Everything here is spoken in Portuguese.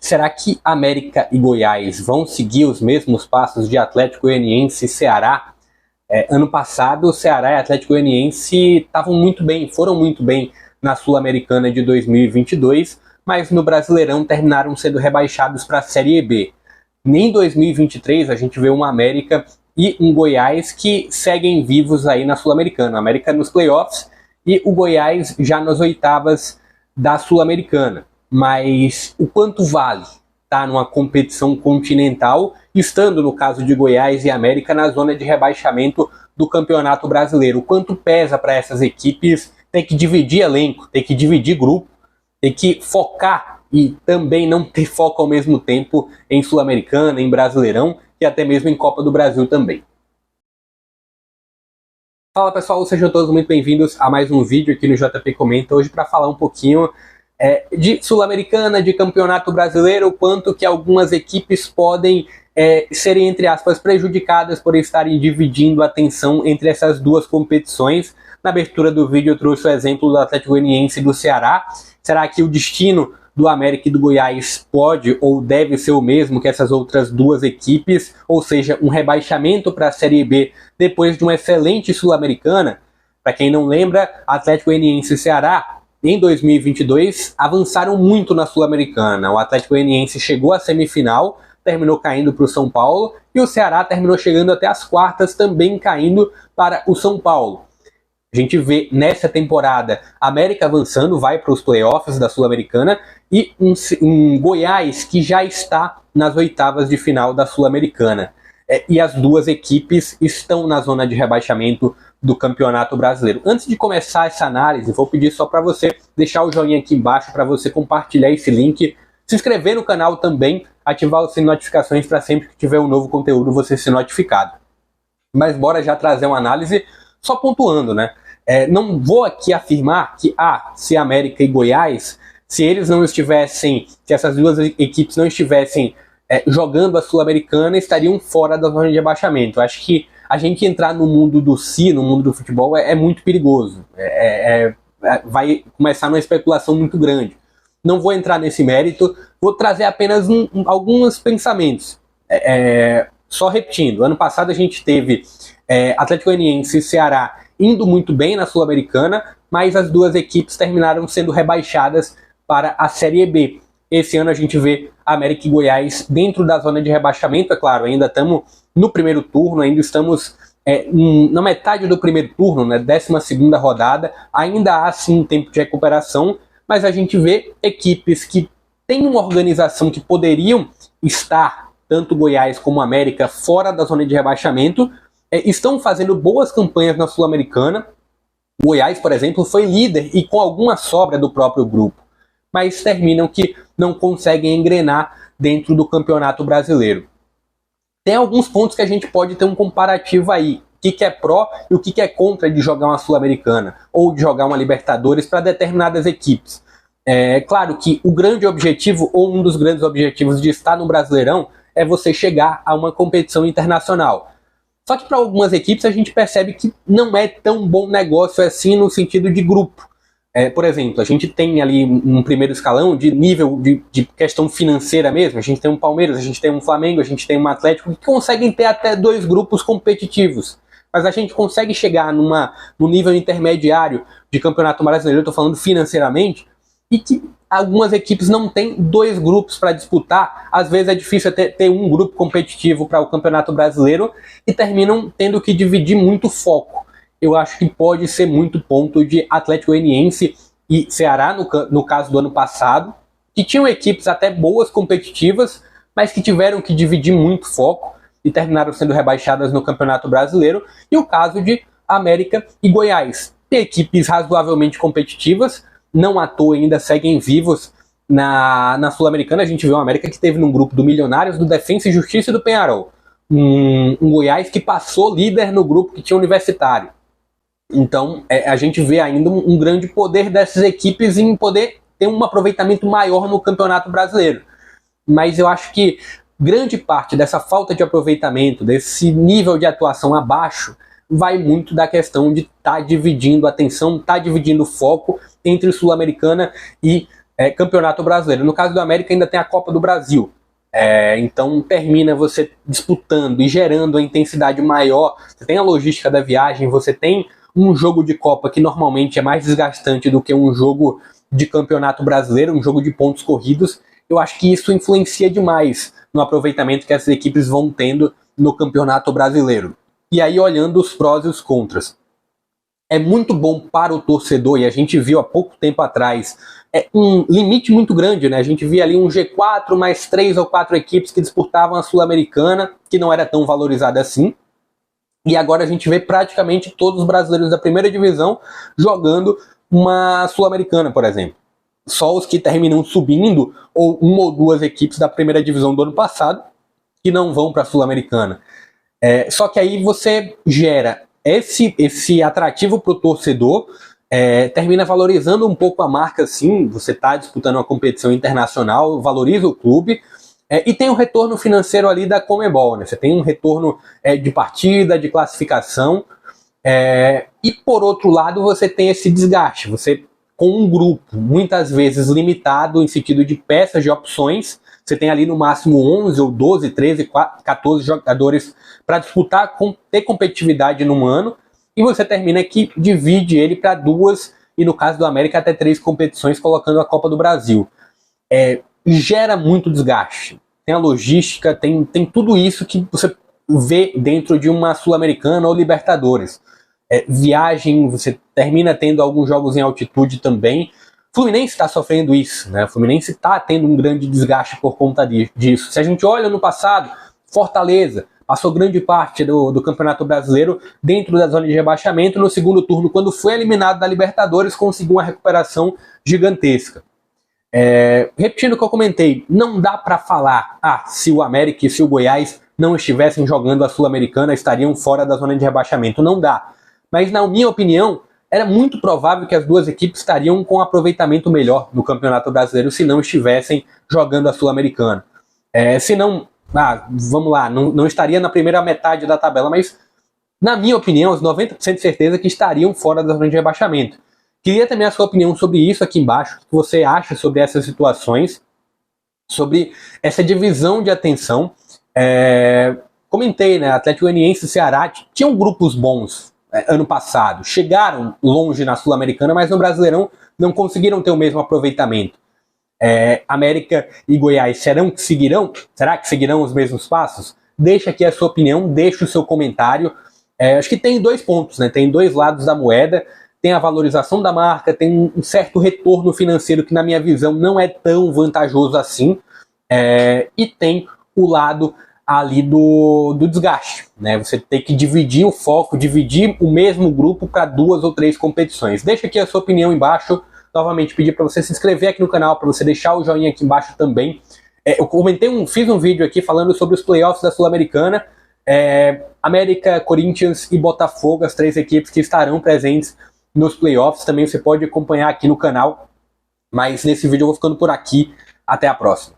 Será que América e Goiás vão seguir os mesmos passos de Atlético Goianiense e Ceará? Ano passado, o Ceará e Atlético Goianiense estavam muito bem, foram muito bem na Sul-Americana de 2022, mas no Brasileirão terminaram sendo rebaixados para a Série B. Nem em 2023 a gente vê uma América e um Goiás que seguem vivos aí na Sul-Americana. A América nos playoffs e o Goiás já nas oitavas da Sul-Americana. Mas o quanto vale estar numa competição continental, estando no caso de Goiás e América na zona de rebaixamento do Campeonato Brasileiro? O quanto pesa para essas equipes ter que dividir elenco, ter que dividir grupo, ter que focar e também não ter foco ao mesmo tempo em Sul-Americana, em Brasileirão e até mesmo em Copa do Brasil também. Fala pessoal, sejam todos muito bem-vindos a mais um vídeo aqui no JP Comenta, hoje para falar um pouquinho de Sul-Americana, de Campeonato Brasileiro, o quanto que algumas equipes podem serem, entre aspas, prejudicadas por estarem dividindo a atenção entre essas duas competições. Na abertura do vídeo eu trouxe o exemplo do Atlético Goianiense e do Ceará. Será que o destino do América e do Goiás pode ou deve ser o mesmo que essas outras duas equipes? Ou seja, um rebaixamento para a Série B depois de uma excelente Sul-Americana? Para quem não lembra, Atlético Goianiense e Ceará em 2022 avançaram muito na Sul-Americana. O Atlético Goianiense chegou à semifinal, terminou caindo para o São Paulo, e o Ceará terminou chegando até as quartas, também caindo para o São Paulo. A gente vê nessa temporada a América avançando, vai para os playoffs da Sul-Americana, e um Goiás que já está nas oitavas de final da Sul-Americana. E as duas equipes estão na zona de rebaixamento do Campeonato Brasileiro. Antes de começar essa análise, vou pedir só para você deixar o joinha aqui embaixo, para você compartilhar esse link, se inscrever no canal também, ativar o sininho de notificações para sempre que tiver um novo conteúdo você ser notificado. Mas bora já trazer uma análise só pontuando, né? Não vou aqui afirmar que se América e Goiás, se eles não estivessem, se essas duas equipes não estivessem jogando a Sul-Americana, estariam fora da zona de rebaixamento. Acho que a gente entrar no mundo do no mundo do futebol, é muito perigoso. Vai começar numa especulação muito grande. Não vou entrar nesse mérito, vou trazer apenas alguns pensamentos. Só repetindo, ano passado a gente teve Atlético Goianiense e Ceará indo muito bem na Sul-Americana, mas as duas equipes terminaram sendo rebaixadas para a Série B. Esse ano a gente vê América e Goiás dentro da zona de rebaixamento, é claro, ainda estamos no primeiro turno, ainda estamos na metade do primeiro turno, né, 12ª rodada, ainda há sim um tempo de recuperação, mas a gente vê equipes que têm uma organização que poderiam estar, tanto Goiás como América, fora da zona de rebaixamento, estão fazendo boas campanhas na Sul-Americana. Goiás, por exemplo, foi líder e com alguma sobra do próprio grupo, mas terminam que não conseguem engrenar dentro do Campeonato Brasileiro. Tem alguns pontos que a gente pode ter um comparativo aí. O que é pró e o que é contra de jogar uma Sul-Americana ou de jogar uma Libertadores para determinadas equipes. Claro que o grande objetivo, ou um dos grandes objetivos de estar no Brasileirão, é você chegar a uma competição internacional. Só que para algumas equipes a gente percebe que não é tão bom negócio assim no sentido de grupo. Por exemplo, a gente tem ali um primeiro escalão de nível de questão financeira mesmo. A gente tem um Palmeiras, a gente tem um Flamengo, a gente tem um Atlético que conseguem ter até 2 grupos competitivos. Mas a gente consegue chegar no nível intermediário de Campeonato Brasileiro, eu estou falando financeiramente, e que algumas equipes não têm 2 grupos para disputar. Às vezes é difícil ter um grupo competitivo para o Campeonato Brasileiro e terminam tendo que dividir muito foco. Eu acho que pode ser muito ponto de Atlético Goianiense e Ceará, no caso do ano passado, que tinham equipes até boas, competitivas, mas que tiveram que dividir muito foco e terminaram sendo rebaixadas no Campeonato Brasileiro. E o caso de América e Goiás. Tem equipes razoavelmente competitivas, não à toa ainda seguem vivos na Sul-Americana. A gente vê uma América que teve num grupo do Milionários, do Defensa e Justiça e do Peñarol. Um Goiás que passou líder no grupo que tinha Universitário. Então a gente vê ainda um grande poder dessas equipes em poder ter um aproveitamento maior no Campeonato Brasileiro. Mas eu acho que grande parte dessa falta de aproveitamento, desse nível de atuação abaixo, vai muito da questão de estar dividindo a atenção, estar dividindo o foco entre Sul-Americana e Campeonato Brasileiro. No caso do América ainda tem a Copa do Brasil. Então termina você disputando e gerando a intensidade maior. Você tem a logística da viagem, você tem um jogo de Copa que normalmente é mais desgastante do que um jogo de Campeonato Brasileiro, um jogo de pontos corridos. Eu acho que isso influencia demais no aproveitamento que essas equipes vão tendo no Campeonato Brasileiro. E aí, olhando os prós e os contras, é muito bom para o torcedor, e a gente viu há pouco tempo atrás um limite muito grande, né? A gente via ali um G4 mais 3 ou 4 equipes que disputavam a Sul-Americana, que não era tão valorizada assim. E agora a gente vê praticamente todos os brasileiros da primeira divisão jogando uma Sul-Americana, por exemplo. Só os que terminam subindo, ou uma ou duas equipes da primeira divisão do ano passado, que não vão para a Sul-Americana. Só que aí você gera esse atrativo para o torcedor, termina valorizando um pouco a marca, sim. Você está disputando uma competição internacional, valoriza o clube, e tem um retorno financeiro ali da Conmebol, né? Você tem um retorno de partida, de classificação, e por outro lado você tem esse desgaste. Você, com um grupo muitas vezes limitado em sentido de peças, de opções, você tem ali no máximo 11 ou 12, 13, 14 jogadores para disputar, ter competitividade num ano, e você termina que divide ele para 2, e no caso do América até 3 competições, colocando a Copa do Brasil. Gera muito desgaste. Tem a logística, tem tudo isso que você vê dentro de uma Sul-Americana ou Libertadores. Viagem, você termina tendo alguns jogos em altitude também. Fluminense está sofrendo isso, né? O Fluminense está tendo um grande desgaste por conta disso. Se a gente olha no passado, Fortaleza passou grande parte do Campeonato Brasileiro dentro da zona de rebaixamento. No segundo turno, quando foi eliminado da Libertadores, conseguiu uma recuperação gigantesca. Repetindo o que eu comentei, não dá para falar se o América e se o Goiás não estivessem jogando a Sul-Americana, estariam fora da zona de rebaixamento. Não dá. Mas, na minha opinião, era muito provável que as duas equipes estariam com um aproveitamento melhor no Campeonato Brasileiro se não estivessem jogando a Sul-Americana. Se não, vamos lá, não estaria na primeira metade da tabela, mas, na minha opinião, os 90% de certeza que estariam fora da zona de rebaixamento. Queria também a sua opinião sobre isso aqui embaixo, o que você acha sobre essas situações, sobre essa divisão de atenção. Comentei, né, Atlético Goianiense e Ceará tinham grupos bons ano passado, chegaram longe na Sul-Americana, mas no Brasileirão não conseguiram ter o mesmo aproveitamento. América e Goiás, será que seguirão os mesmos passos? Deixa aqui a sua opinião, deixa o seu comentário. Acho que tem 2 pontos, né? Tem 2 lados da moeda. Tem a valorização da marca, tem um certo retorno financeiro que, na minha visão, não é tão vantajoso assim. E tem o lado ali do desgaste, né? Você tem que dividir o foco, dividir o mesmo grupo para 2 ou 3 competições. Deixa aqui a sua opinião embaixo. Novamente pedir para você se inscrever aqui no canal, para você deixar o joinha aqui embaixo também. Eu fiz um vídeo aqui falando sobre os playoffs da Sul-Americana. América, Corinthians e Botafogo, as 3 equipes que estarão presentes nos playoffs. Também você pode acompanhar aqui no canal. Mas nesse vídeo eu vou ficando por aqui. Até a próxima.